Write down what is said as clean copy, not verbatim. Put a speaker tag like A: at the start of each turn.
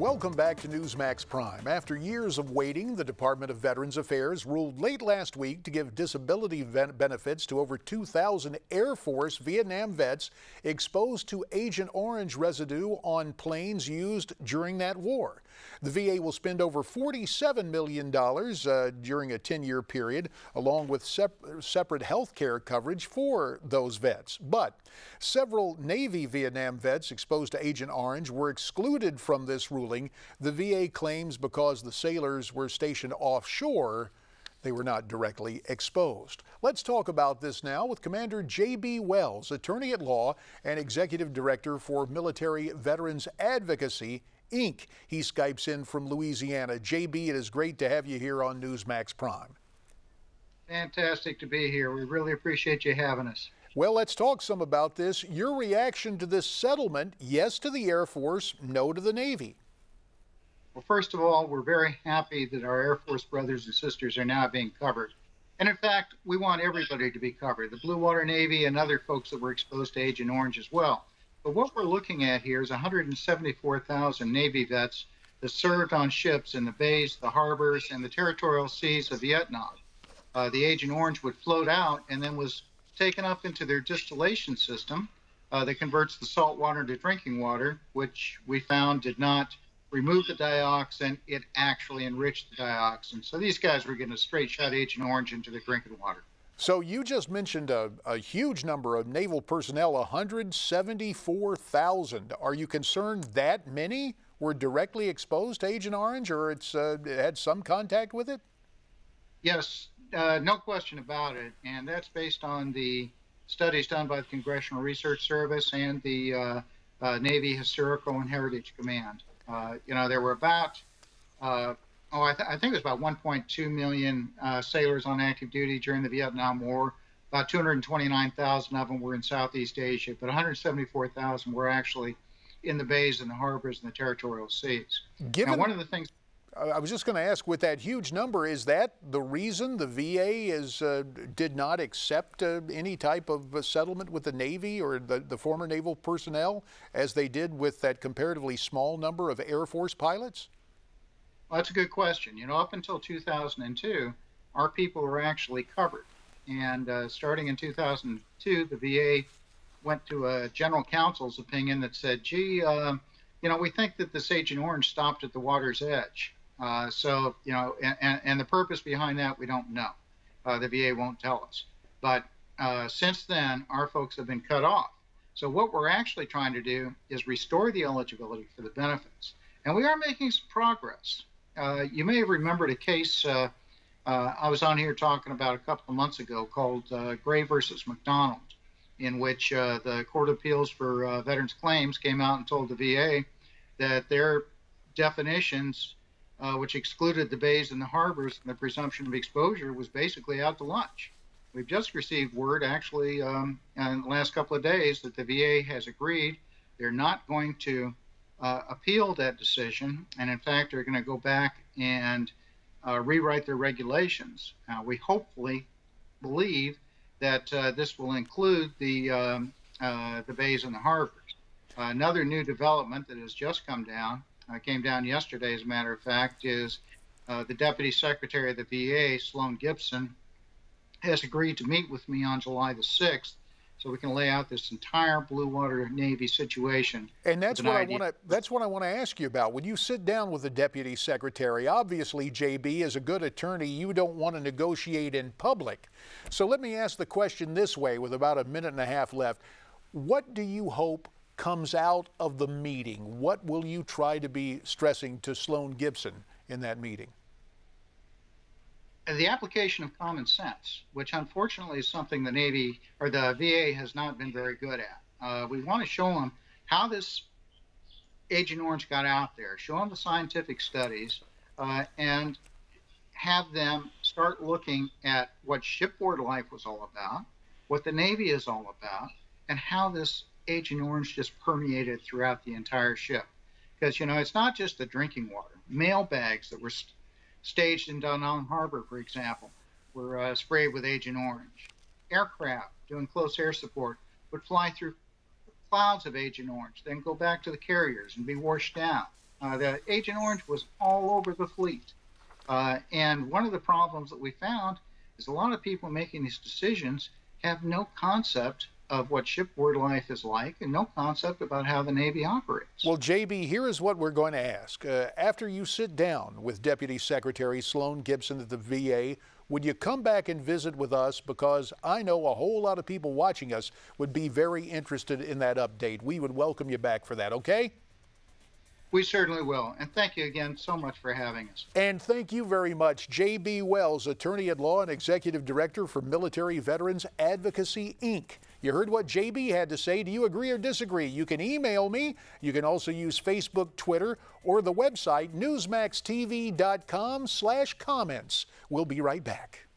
A: Welcome back to Newsmax Prime. After years of waiting, the Department of Veterans Affairs ruled late last week to give disability benefits to over 2,000 Air Force Vietnam vets exposed to Agent Orange residue on planes used during that war. The VA will spend over $47 million during a 10-year period, along with separate health care coverage for those vets. But several Navy Vietnam vets exposed to Agent Orange were excluded from this ruling. The VA claims because the sailors were stationed offshore, they were not directly exposed. Let's talk about this now with Commander J.B. Wells, attorney at law and executive director for Military-Veterans Advocacy, Inc. He Skypes in from Louisiana. JB, it is great to have you here on Newsmax Prime.
B: Fantastic to be here. We really appreciate you having us.
A: Well, let's talk some about this. Your reaction to this settlement: yes to the Air Force, no to the Navy.
B: Well, first of all, we're very happy that our Air Force brothers and sisters are now being covered. And in fact, we want everybody to be covered, the Blue Water Navy and other folks that were exposed to Agent Orange as well. But what we're looking at here is 174,000 Navy vets that served on ships in the bays, the harbors, and the territorial seas of Vietnam. The Agent Orange would float out and then was taken up into their distillation system that converts the salt water to drinking water, which we found did not remove the dioxin, it actually enriched the dioxin. So these guys were getting a straight shot Agent Orange into their drinking water.
A: So you just mentioned a huge number of naval personnel, 174,000. Are you concerned that many were directly exposed to Agent Orange, or it had some contact with it?
B: Yes, no question about it. And that's based on the studies done by the Congressional Research Service and the Navy Historical and Heritage Command. There were about I think it was about 1.2 million sailors on active duty during the Vietnam War. About 229,000 of them were in Southeast Asia, but 174,000 were actually in the bays and the harbors and the territorial seas. Now, one of the things
A: I was just going to ask, with that huge number, is that the reason the VA did not accept any type of settlement with the Navy or the former naval personnel, as they did with that comparatively small number of Air Force pilots?
B: Well, that's a good question. Up until 2002, our people were actually covered. And starting in 2002, the VA went to a general counsel's opinion that said, gee, we think that this Agent Orange stopped at the water's edge. And the purpose behind that, we don't know. The VA won't tell us. But since then, our folks have been cut off. So what we're actually trying to do is restore the eligibility for the benefits. And we are making some progress. You may have remembered a case I was on here talking about a couple of months ago called Gray versus McDonald, in which the Court of Appeals for Veterans Claims came out and told the VA that their definitions, which excluded the bays and the harbors and the presumption of exposure, was basically out to lunch. We've just received word, actually, in the last couple of days, that the VA has agreed they're not going to appeal that decision, and in fact are going to go back and rewrite their regulations. We hopefully believe that this will include the bays and the harbors. Another new development that has just come down, came down yesterday as a matter of fact, is the Deputy Secretary of the VA, Sloan Gibson, has agreed to meet with me on July the 6th so we can lay out this entire Blue Water Navy situation.
A: And that's what I want to ask you about. When you sit down with the Deputy Secretary, obviously, JB, as a good attorney, you don't want to negotiate in public. So let me ask the question this way, with about a minute and a half left. What do you hope comes out of the meeting? What will you try to be stressing to Sloan Gibson in that meeting?
B: The application of common sense, which unfortunately is something the Navy or the VA has not been very good at. We want to show them how this Agent Orange got out there, show them the scientific studies, and have them start looking at what shipboard life was all about, what the Navy is all about, and how this Agent Orange just permeated throughout the entire ship. Because, it's not just the drinking water. Mail bags that were staged in Da Nang Harbor, for example, were sprayed with Agent Orange. Aircraft doing close air support would fly through clouds of Agent Orange, then go back to the carriers and be washed down. The Agent Orange was all over the fleet. And one of the problems that we found is a lot of people making these decisions have no concept of what shipboard life is like and no concept about how the Navy operates.
A: Well, JB, here is what we're going to ask. After you sit down with Deputy Secretary Sloan Gibson at the VA, would you come back and visit with us? Because I know a whole lot of people watching us would be very interested in that update. We would welcome you back for that, okay?
B: We certainly will. And thank you again so much for having us.
A: And thank you very much, J.B. Wells, Attorney at Law and Executive Director for Military-Veterans Advocacy, Inc. You heard what J.B. had to say. Do you agree or disagree? You can email me. You can also use Facebook, Twitter, or the website newsmaxtv.com/comments. We'll be right back.